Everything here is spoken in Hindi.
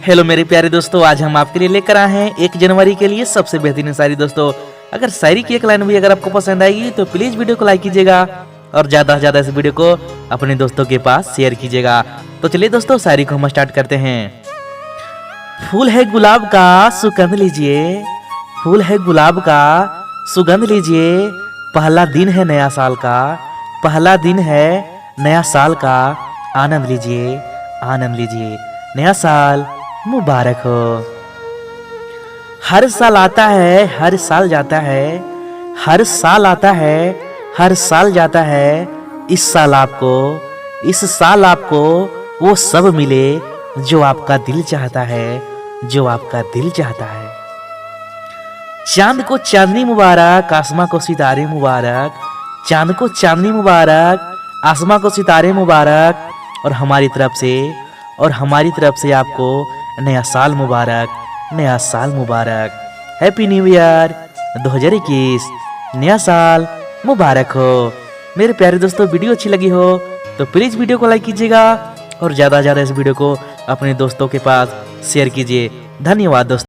हेलो मेरे प्यारे दोस्तों, आज हम आपके लिए लेकर आए हैं 1 जनवरी के लिए सबसे बेहतरीन शायरी। दोस्तों अगर शायरी की एक लाइन भी अगर आपको पसंद आएगी तो प्लीज वीडियो को लाइक कीजिएगा और ज्यादा से ज्यादा इस वीडियो को अपने दोस्तों के पास शेयर कीजिएगा। तो चलिए दोस्तों शायरी को हम स्टार्ट करते हैं। फूल है गुलाब का सुगंध लीजिए, फूल है गुलाब का सुगंध लीजिए, पहला दिन है नया साल का, पहला दिन है नया साल का, आनंद लीजिए आनंद लीजिए, नया साल मुबारक हो। हर साल आता है हर साल जाता है, हर साल आता है हर साल जाता है, इस साल आपको वो सब मिले जो आपका दिल चाहता है, जो आपका दिल चाहता है। चांद को चांदनी मुबारक, आसमां को सितारे मुबारक, चांद को चांदनी मुबारक, आसमां को सितारे मुबारक, और हमारी तरफ से आपको नया साल मुबारक, नया साल मुबारक। हैप्पी न्यू ईयर 2021, नया साल मुबारक हो। मेरे प्यारे दोस्तों वीडियो अच्छी लगी हो तो प्लीज वीडियो को लाइक कीजिएगा और ज्यादा से ज्यादा इस वीडियो को अपने दोस्तों के पास शेयर कीजिए। धन्यवाद दोस्तों।